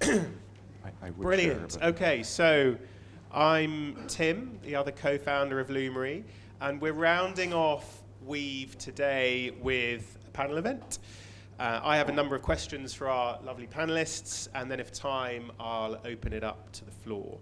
I would Brilliant. share, Okay, so I'm Tim, the other co-founder of Loomery, and we're rounding off Weave today with a panel event. I have a number of questions for our lovely panelists, and then if time, I'll open it up to the floor.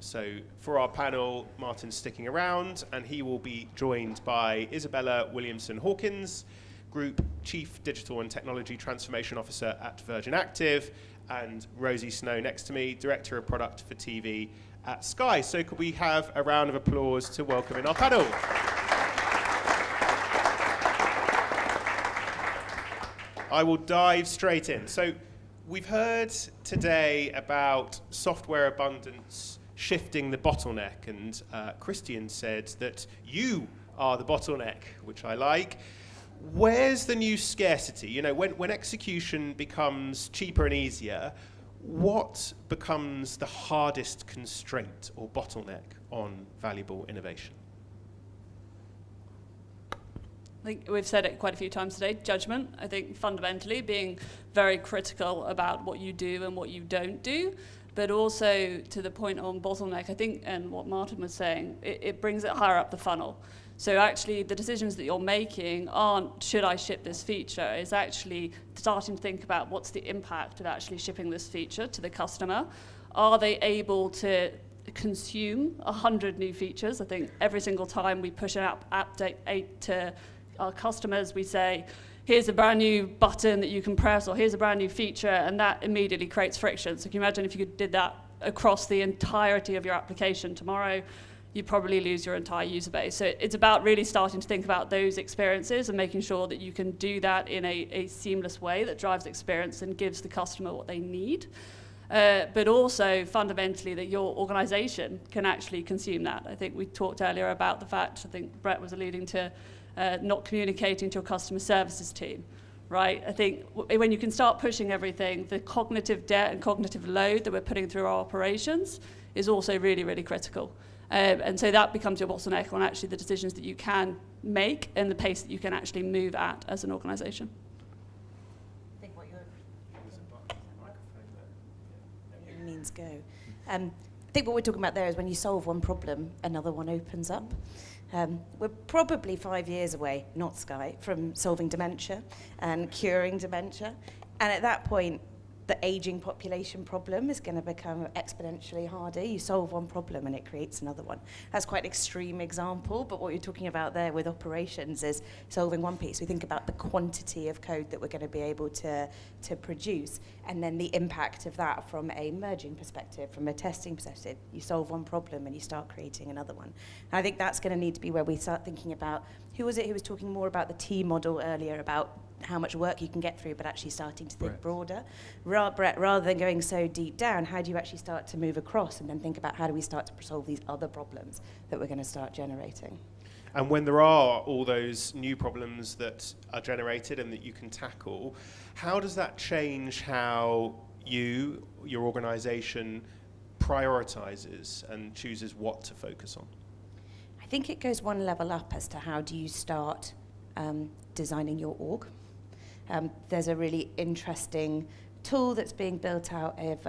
So for our panel, Martin's sticking around, and he will be joined by Isabella Williamson-Hawkins, Group Chief Digital and Technology Transformation Officer at Virgin Active, and Rosie Snow next to me, Director of Product for TV at Sky. So could we have a round of applause to welcome in our panel? I will dive straight in. So we've heard today about software abundance shifting the bottleneck, and Christian said that you are the bottleneck, which I like. Where's the new scarcity? You know, when execution becomes cheaper and easier, what becomes the hardest constraint or bottleneck on valuable innovation? I think we've said it quite a few times today, judgment. I think fundamentally being very critical about what you do and what you don't do, but also to the point on bottleneck, I think, and what Martin was saying, it brings it higher up the funnel. So actually the decisions that you're making aren't, should I ship this feature? It's actually starting to think about what's the impact of actually shipping this feature to the customer. Are they able to consume 100 new features? I think every single time we push an update to our customers, we say, here's a brand new button that you can press, or here's a brand new feature, and that immediately creates friction. So can you imagine if you did that across the entirety of your application tomorrow? You'd probably lose your entire user base. So it's about really starting to think about those experiences and making sure that you can do that in a seamless way that drives experience and gives the customer what they need. But also fundamentally that your organization can actually consume that. I think we talked earlier about the fact, I think Brett was alluding to, not communicating to your customer services team, right? I think when you can start pushing everything, the cognitive debt and cognitive load that we're putting through our operations is also really, really critical. And so that becomes your bottleneck on actually the decisions that you can make and the pace that you can actually move at as an organization. I think what we're talking about there is when you solve one problem, another one opens up. We're probably 5 years away, not Sky, from solving dementia and curing dementia. And at that point, the aging population problem is going to become exponentially harder. You solve one problem and it creates another one. That's quite an extreme example, but what you're talking about there with operations is solving one piece. We think about the quantity of code that we're going to be able to produce, and then the impact of that from a merging perspective, from a testing perspective. You solve one problem and you start creating another one. And I think that's going to need to be where we start thinking about, who was it who was talking more about the T model earlier, about how much work you can get through, but actually starting to think broader. Brett, rather than going so deep down, how do you actually start to move across and then think about how do we start to solve these other problems that we're going to start generating? And when there are all those new problems that are generated and that you can tackle, how does that change how you, your organization, prioritizes and chooses what to focus on? I think it goes one level up as to how do you start designing your org. There's a really interesting tool that's being built out of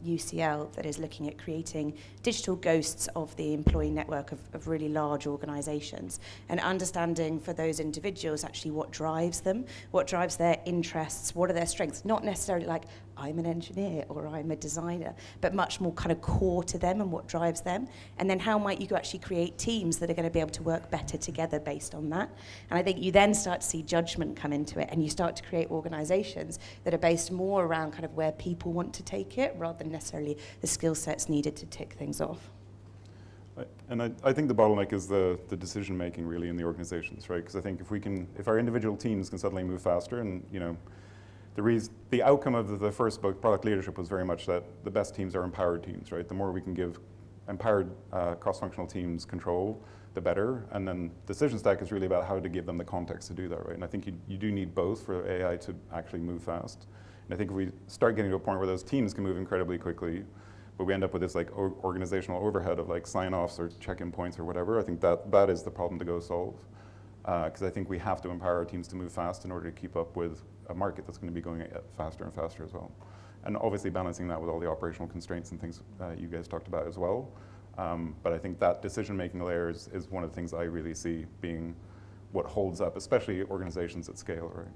UCL that is looking at creating digital ghosts of the employee network of really large organizations, and understanding for those individuals actually what drives them, what drives their interests, what are their strengths, not necessarily like I'm an engineer or I'm a designer, but much more kind of core to them and what drives them. And then how might you actually create teams that are going to be able to work better together based on that. And I think you then start to see judgment come into it, and you start to create organizations that are based more around kind of where people want to take it rather than necessarily the skill sets needed to tick things off. And I think the bottleneck is the decision making really in the organizations, right? Because I think if our individual teams can suddenly move faster, and you know, the outcome of the first book, Product Leadership, was very much that the best teams are empowered teams, right? The more we can give empowered cross-functional teams control, the better. And then Decision Stack is really about how to give them the context to do that, right? And I think you do need both for AI to actually move fast. And I think if we start getting to a point where those teams can move incredibly quickly, but we end up with this like organizational overhead of like sign-offs or check-in points or whatever, I think that is the problem to go solve. Because I think we have to empower our teams to move fast in order to keep up with a market that's going to be going faster and faster as well. And obviously balancing that with all the operational constraints and things you guys talked about as well. But I think that decision-making layer is one of the things I really see being what holds up, especially organizations at scale, right?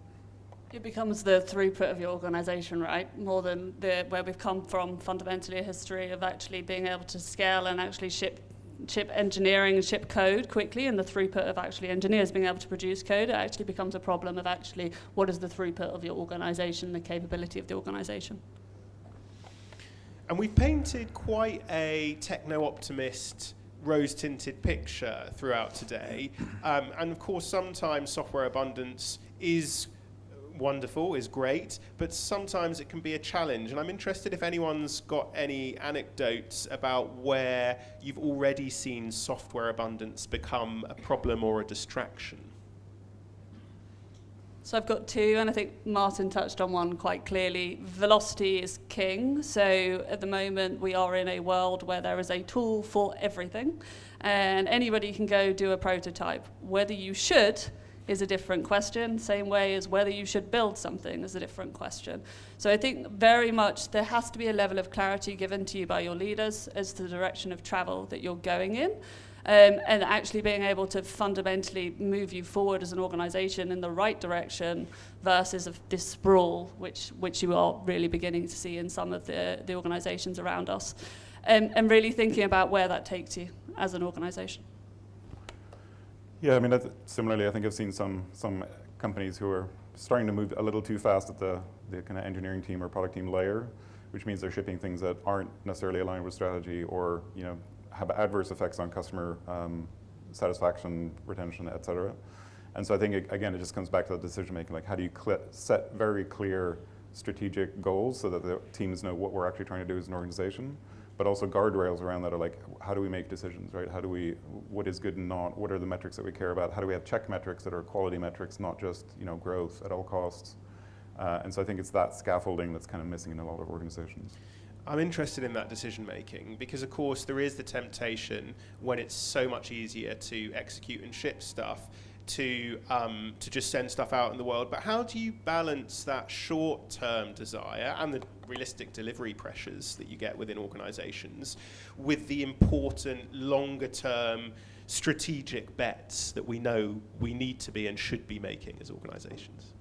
It becomes the throughput of your organization, right? More than where we've come from, fundamentally a history of actually being able to scale and actually ship engineering and ship code quickly, and the throughput of actually engineers being able to produce code. It actually becomes a problem of actually what is the throughput of your organization, the capability of the organization. And we've painted quite a techno-optimist, rose-tinted picture throughout today. And of course, sometimes software abundance is wonderful, is great, but sometimes it can be a challenge. And I'm interested if anyone's got any anecdotes about where you've already seen software abundance become a problem or a distraction. So I've got two, and I think Martin touched on one quite clearly. Velocity is king. So at the moment, we are in a world where there is a tool for everything, and anybody can go do a prototype. Whether you should is a different question, same way as whether you should build something is a different question. So I think very much there has to be a level of clarity given to you by your leaders as to the direction of travel that you're going in. And actually being able to fundamentally move you forward as an organization in the right direction versus of this sprawl, which you are really beginning to see in some of the organizations around us. And really thinking about where that takes you as an organization. Yeah, I mean, similarly, I think I've seen some companies who are starting to move a little too fast at the kind of engineering team or product team layer, which means they're shipping things that aren't necessarily aligned with strategy, or have adverse effects on customer satisfaction, retention, et cetera. And so I think, again, it just comes back to the decision making, like how do you set very clear strategic goals so that the teams know what we're actually trying to do as an organization, but also guardrails around that are like, how do we make decisions, right? What is good and not? What are the metrics that we care about? How do we have check metrics that are quality metrics, not just growth at all costs? And so I think it's that scaffolding that's kind of missing in a lot of organizations. I'm interested in that decision making because, of course, there is the temptation when it's so much easier to execute and ship stuff to just send stuff out in the world. But how do you balance that short-term desire and the realistic delivery pressures that you get within organizations with the important longer-term strategic bets that we know we need to be and should be making as organizations?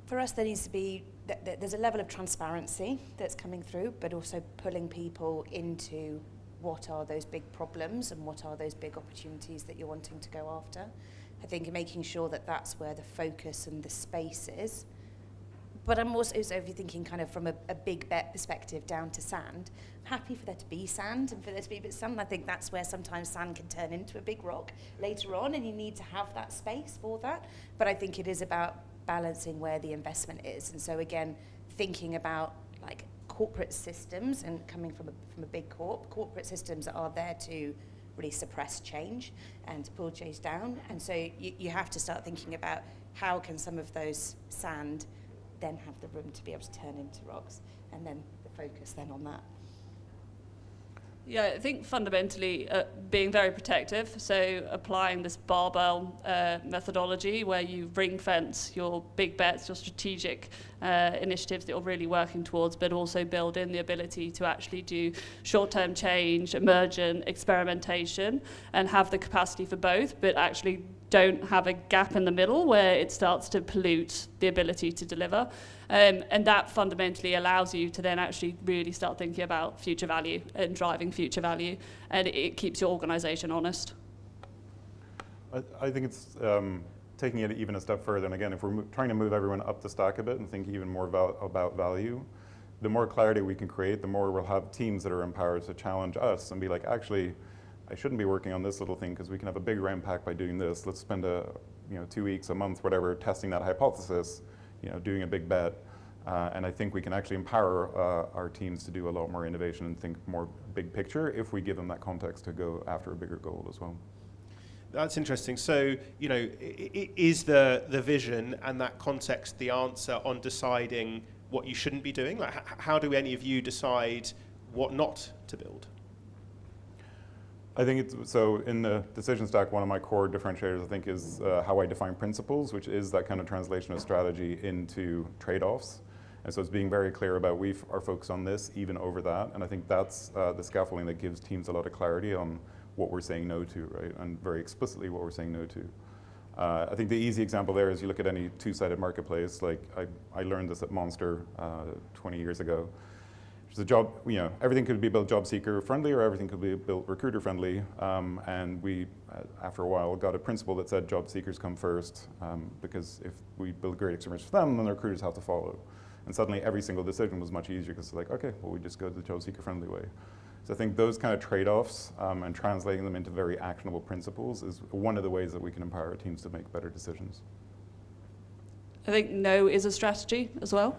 For us, there needs to be, there's a level of transparency that's coming through, but also pulling people into what are those big problems and what are those big opportunities that you're wanting to go after. I think making sure that that's where the focus and the space is. But I'm also if you're thinking kind of from a big bet perspective down to sand, I'm happy for there to be sand and for there to be a bit of sand. I think that's where sometimes sand can turn into a big rock later on, and you need to have that space for that. But I think it is about balancing where the investment is. And so again, thinking about like corporate systems, and coming from a big corporate systems that are there to really suppress change and to pull change down. And so you have to start thinking about how can some of those sand then have the room to be able to turn into rocks, and then the focus then on that. Yeah, I think fundamentally being very protective, so applying this barbell methodology where you ring fence your big bets, your strategic initiatives that you're really working towards, but also build in the ability to actually do short-term change, emergent experimentation, and have the capacity for both, but actually don't have a gap in the middle where it starts to pollute the ability to deliver. And that fundamentally allows you to then actually really start thinking about future value and driving future value, and it keeps your organization honest. I think it's taking it even a step further, and again, if we're trying to move everyone up the stack a bit and think even more about value, the more clarity we can create, the more we'll have teams that are empowered to challenge us and be like, actually, I shouldn't be working on this little thing because we can have a bigger impact by doing this. Let's spend 2 weeks, a month, whatever, testing that hypothesis, doing a big bet. And I think we can actually empower our teams to do a lot more innovation and think more big picture if we give them that context to go after a bigger goal as well. That's interesting. So, is the vision and that context the answer on deciding what you shouldn't be doing? Like, how do any of you decide what not to build? I think it's, so in the decision stack, one of my core differentiators, I think, is how I define principles, which is that kind of translation of strategy into trade-offs. And so it's being very clear about we are focused on this, even over that. And I think that's the scaffolding that gives teams a lot of clarity on what we're saying no to, right? And very explicitly what we're saying no to. I think the easy example there is you look at any two-sided marketplace. Like I learned this at Monster 20 years ago. The job, everything could be built job seeker friendly, or everything could be built recruiter friendly. And we, after a while, got a principle that said job seekers come first, because if we build a great experience for them, then the recruiters have to follow. And suddenly every single decision was much easier because it's like, okay, well, we just go the job seeker friendly way. So I think those kind of trade-offs and translating them into very actionable principles is one of the ways that we can empower our teams to make better decisions. I think no is a strategy as well.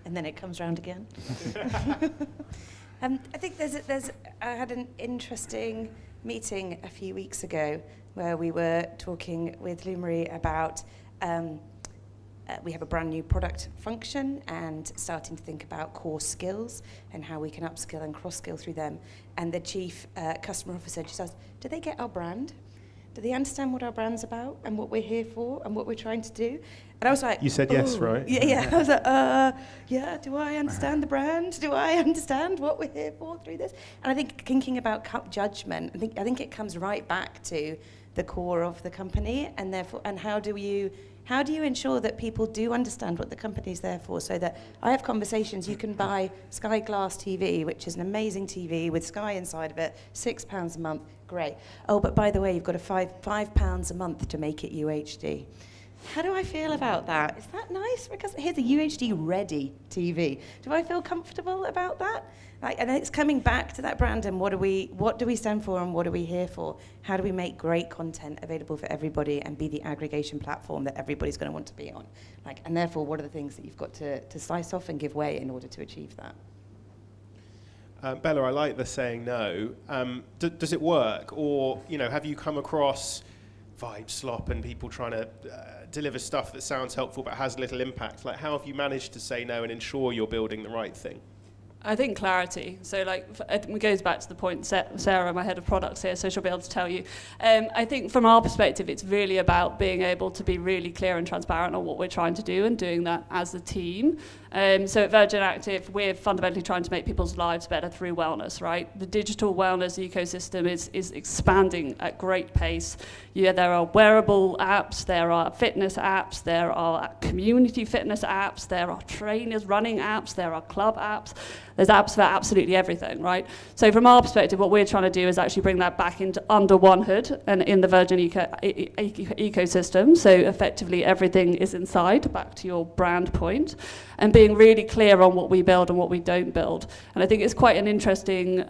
And then it comes round again. I think I had an interesting meeting a few weeks ago where we were talking with Loomery about we have a brand new product function and starting to think about core skills and how we can upskill and cross-skill through them. And the chief customer officer just asked, do they get our brand? Do they understand what our brand's about and what we're here for and what we're trying to do? And I was like, you said yes, right? Yeah. I was like, yeah, do I understand the brand? Do I understand what we're here for through this? And I think thinking about judgment, I think it comes right back to the core of the company, and therefore, and how do you ensure that people do understand what the company's there for, so that I have conversations, you can buy Sky Glass TV, which is an amazing TV with Sky inside of it, £6 a month, great. Oh, but by the way, you've got to £5 a month to make it UHD. How do I feel about that? Is that nice? Because here's a UHD ready TV. Do I feel comfortable about that? And it's coming back to that brand and what do we stand for and what are we here for? How do we make great content available for everybody and be the aggregation platform that everybody's going to want to be on? And therefore, what are the things that you've got to slice off and give way in order to achieve that? Bella, I like the saying no. Does it work? Or, have you come across vibe slop and people trying to deliver stuff that sounds helpful but has little impact? How have you managed to say no and ensure you're building the right thing? I think clarity. So it goes back to the point, Sarah, my head of products here, so she'll be able to tell you. I think from our perspective, it's really about being able to be really clear and transparent on what we're trying to do and doing that as a team. So at Virgin Active, we're fundamentally trying to make people's lives better through wellness, right? The digital wellness ecosystem is expanding at great pace. There are wearable apps, there are fitness apps, there are community fitness apps, there are trainers running apps, there are club apps. There's apps for absolutely everything, right? So from our perspective, what we're trying to do is actually bring that back into under one hood and in the Virgin ecosystem. So effectively everything is inside, back to your brand point, and being really clear on what we build and what we don't build. And I think it's quite an interesting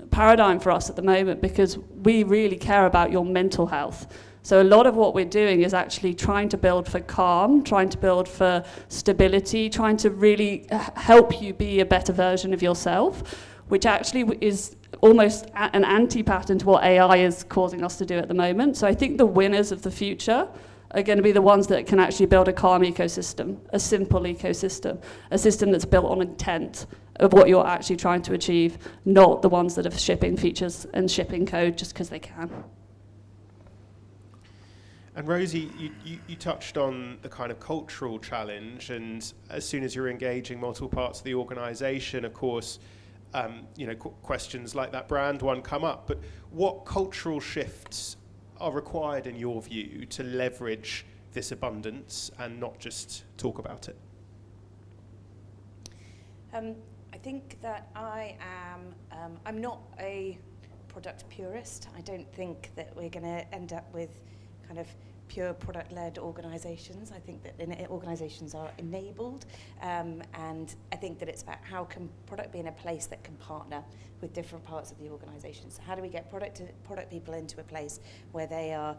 paradigm for us at the moment because we really care about your mental health. So a lot of what we're doing is actually trying to build for calm, trying to build for stability, trying to really help you be a better version of yourself, which actually is almost an anti-pattern to what AI is causing us to do at the moment. So I think the winners of the future are going to be the ones that can actually build a calm ecosystem, a simple ecosystem, a system that's built on intent of what you're actually trying to achieve, not the ones that are shipping features and shipping code just because they can. And Rosie, you touched on the kind of cultural challenge, and as soon as you're engaging multiple parts of the organisation, of course, questions like that brand one come up. But what cultural shifts are required in your view to leverage this abundance and not just talk about it? I think that I'm not a product purist. I don't think that we're going to end up with kind of pure product-led organisations. I think that organisations are enabled, and I think that it's about how can product be in a place that can partner with different parts of the organisation. So how do we get product people into a place where they are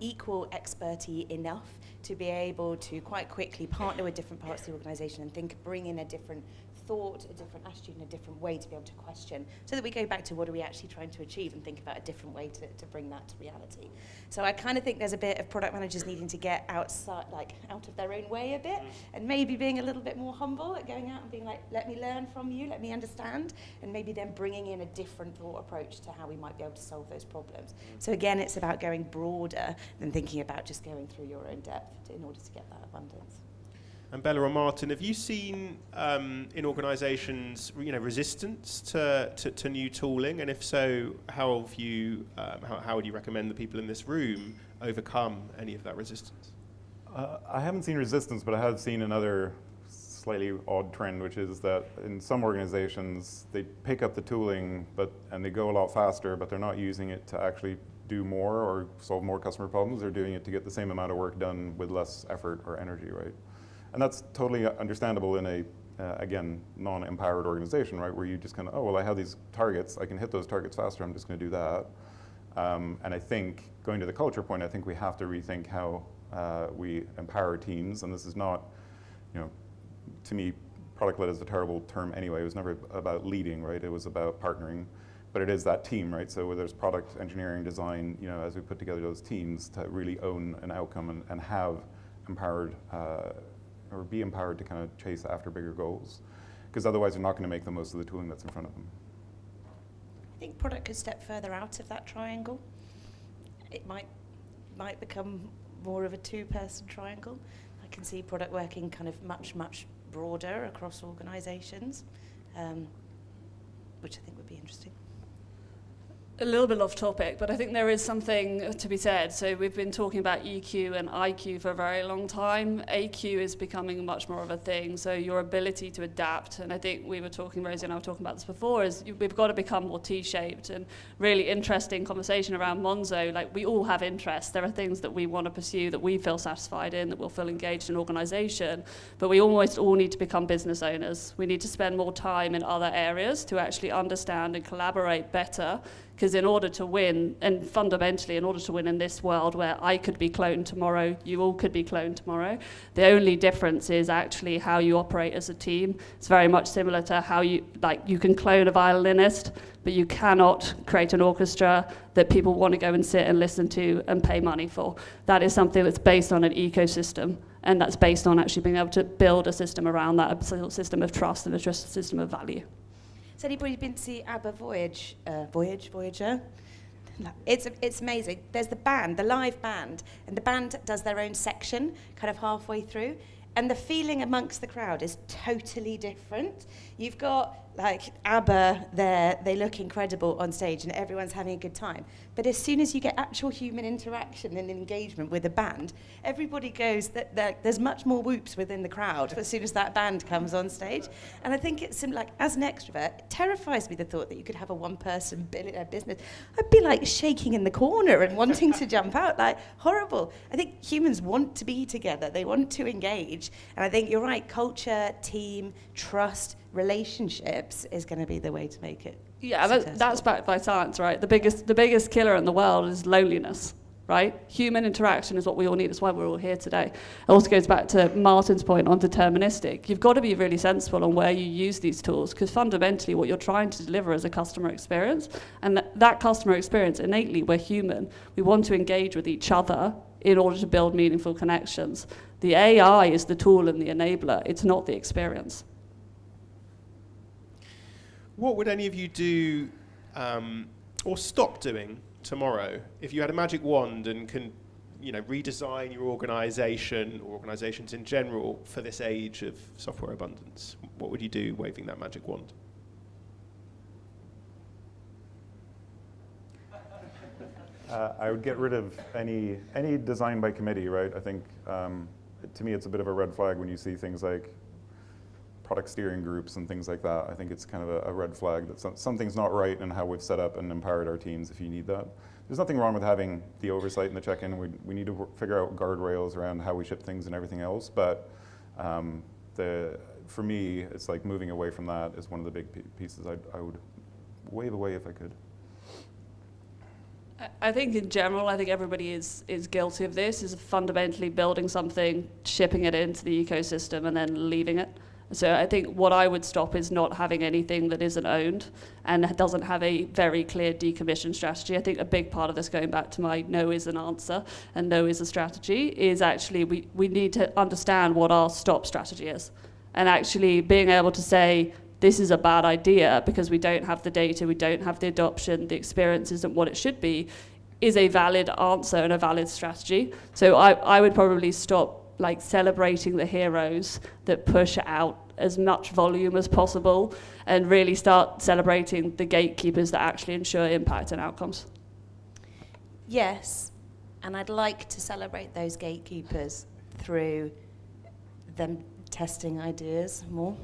equal expertise enough to be able to quite quickly partner with different parts of the organisation and bring in a different thought, a different attitude, and a different way to be able to question, so that we go back to what are we actually trying to achieve and think about a different way to bring that to reality. So I kind of think there's a bit of product managers needing to get outside, like out of their own way a bit, and maybe being a little bit more humble at going out and being like, let me learn from you, let me understand, and maybe then bringing in a different thought approach to how we might be able to solve those problems. So again, it's about going broader than thinking about just going through your own depth in order to get that abundance. And Bella or Martin, have you seen in organisations, resistance to new tooling? And if so, how have you, how would you recommend the people in this room overcome any of that resistance? I haven't seen resistance, but I have seen another slightly odd trend, which is that in some organizations, they pick up the tooling and they go a lot faster, but they're not using it to actually do more or solve more customer problems. They're doing it to get the same amount of work done with less effort or energy, right? And that's totally understandable in a, again, non-empowered organization, right? Where you just kind of, oh, well, I have these targets. I can hit those targets faster. I'm just going to do that. And I think, going to the culture point, I think we have to rethink how we empower teams. And this is not, to me, product-led is a terrible term anyway. It was never about leading, right? It was about partnering. But it is that team, right? So whether it's product engineering, design, as we put together those teams to really own an outcome and have empowered, or be empowered to kind of chase after bigger goals. Because otherwise they're not going to make the most of the tooling that's in front of them. I think product could step further out of that triangle. It might become more of a two-person triangle. I can see product working kind of much, much broader across organizations, which I think would be interesting. A little bit off topic, but I think there is something to be said. So we've been talking about EQ and IQ for a very long time. AQ is becoming much more of a thing. So your ability to adapt, and I think we were talking, Rosie and I were talking about this before, is we've got to become more T-shaped. And really interesting conversation around Monzo. Like, we all have interests. There are things that we want to pursue, that we feel satisfied in, that we'll feel engaged in organisation. But we almost all need to become business owners. We need to spend more time in other areas to actually understand and collaborate better. Because in order to win, and fundamentally in order to win in this world where I could be cloned tomorrow, you all could be cloned tomorrow, the only difference is actually how you operate as a team. It's very much similar to how you can clone a violinist, but you cannot create an orchestra that people want to go and sit and listen to and pay money for. That is something that's based on an ecosystem, and that's based on actually being able to build a system around that, a system of trust and a system of value. Has anybody been to see ABBA Voyager? No. It's amazing. There's the band, the live band, and the band does their own section kind of halfway through, and the feeling amongst the crowd is totally different. You've got like ABBA there, they look incredible on stage and everyone's having a good time. But as soon as you get actual human interaction and engagement with the band, everybody goes, there's much more whoops within the crowd as soon as that band comes on stage. And I think it's like, as an extrovert, it terrifies me the thought that you could have a one-person business. I'd be like shaking in the corner and wanting to jump out, like horrible. I think humans want to be together, they want to engage. And I think you're right, culture, team, trust, relationships is going to be the way to make it. Yeah, that's backed by science, right? The biggest killer in the world is loneliness, right? Human interaction is what we all need. That's why we're all here today. It also goes back to Martin's point on deterministic. You've got to be really sensible on where you use these tools, because fundamentally what you're trying to deliver is a customer experience, and that customer experience, innately, we're human. We want to engage with each other in order to build meaningful connections. The AI is the tool and the enabler. It's not the experience. What would any of you do or stop doing tomorrow if you had a magic wand and can, redesign your organisation or organisations in general for this age of software abundance? What would you do waving that magic wand? I would get rid of any design by committee, right? I think, to me, it's a bit of a red flag when you see things like product steering groups and things like that. I think it's kind of a red flag that something's not right in how we've set up and empowered our teams if you need that. There's nothing wrong with having the oversight and the check-in. We need to figure out guardrails around how we ship things and everything else, but for me, it's like moving away from that is one of the big pieces I would wave away if I could. I think in general, I think everybody is guilty of this, is fundamentally building something, shipping it into the ecosystem and then leaving it. So I think what I would stop is not having anything that isn't owned and doesn't have a very clear decommission strategy. I think a big part of this, going back to my no is an answer and no is a strategy, is actually we need to understand what our stop strategy is. And actually being able to say, this is a bad idea because we don't have the data, we don't have the adoption, the experience isn't what it should be, is a valid answer and a valid strategy. So I would probably stop like celebrating the heroes that push out as much volume as possible and really start celebrating the gatekeepers that actually ensure impact and outcomes. Yes, and I'd like to celebrate those gatekeepers through them testing ideas more.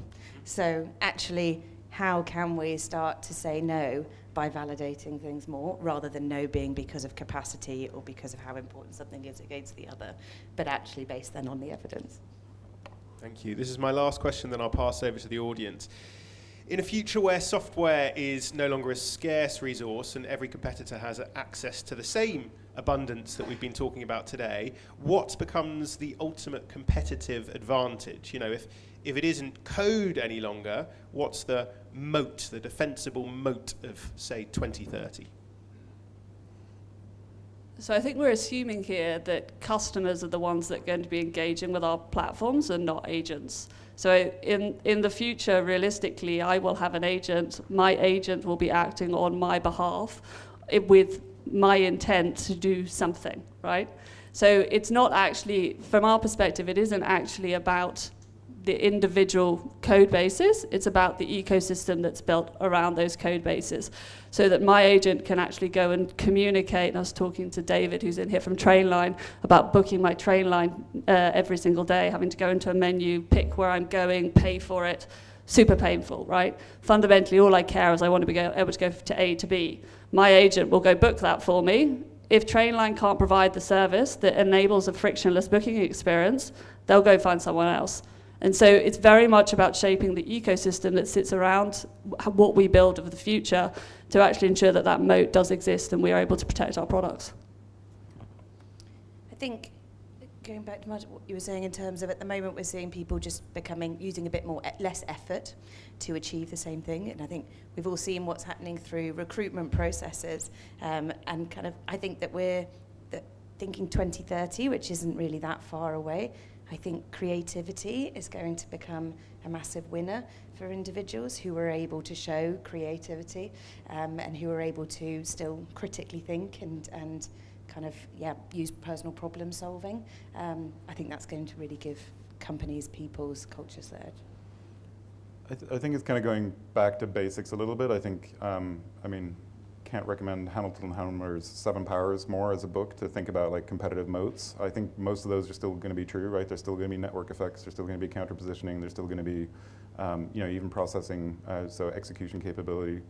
So actually, how can we start to say no by validating things more, rather than no being because of capacity or because of how important something is against the other, but actually based then on the evidence. Thank you. This is my last question, then I'll pass over to the audience. In a future where software is no longer a scarce resource and every competitor has access to the same abundance that we've been talking about today, what becomes the ultimate competitive advantage? You know, if it isn't code any longer, what's the moat, the defensible moat of, say, 2030? So I think we're assuming here that customers are the ones that are going to be engaging with our platforms and not agents. So in the future, realistically, I will have an agent. My agent will be acting on my behalf with my intent to do something, right? So it's not actually, from our perspective, it isn't actually about the individual code bases, it's about the ecosystem that's built around those code bases, so that my agent can actually go and communicate. And I was talking to David, who's in here from Trainline, about booking my Trainline every single day, having to go into a menu, pick where I'm going, pay for it. Super painful, right? Fundamentally, all I care is I want to be able to go to A to B. My agent will go book that for me. If Trainline can't provide the service that enables a frictionless booking experience, they'll go find someone else. And so it's very much about shaping the ecosystem that sits around what we build of the future to actually ensure that that moat does exist and we are able to protect our products. I think, going back to what you were saying in terms of, at the moment we're seeing people just using a bit less effort to achieve the same thing. And I think we've all seen what's happening through recruitment processes. And kind of, I think that we're thinking 2030, which isn't really that far away. I think creativity is going to become a massive winner for individuals who are able to show creativity and who are able to still critically think and kind of, use personal problem solving. I think that's going to really give companies, people's cultures the edge. I think it's kind of going back to basics a little bit. I think, can't recommend Hamilton Helmer's 7 Powers more as a book to think about like competitive moats. I think most of those are still going to be true, right? There's still going to be network effects. There's still going to be counter positioning. There's still going to be, even processing, so execution capability.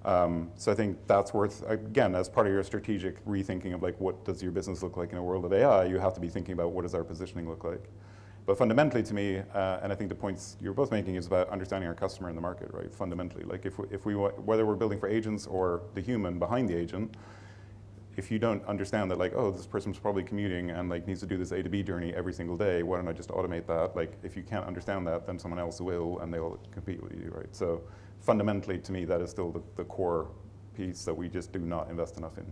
So I think that's worth, again, as part of your strategic rethinking of like what does your business look like in a world of AI, you have to be thinking about what does our positioning look like. But fundamentally to me, and I think the points you're both making is about understanding our customer in the market, right? Fundamentally, like if we whether we're building for agents or the human behind the agent, if you don't understand that like, oh, this person's probably commuting and like needs to do this A to B journey every single day, why don't I just automate that? Like if you can't understand that, then someone else will and they'll compete with you, right? So fundamentally to me, that is still the core piece that we just do not invest enough in.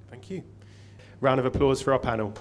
Thank you. Round of applause for our panel.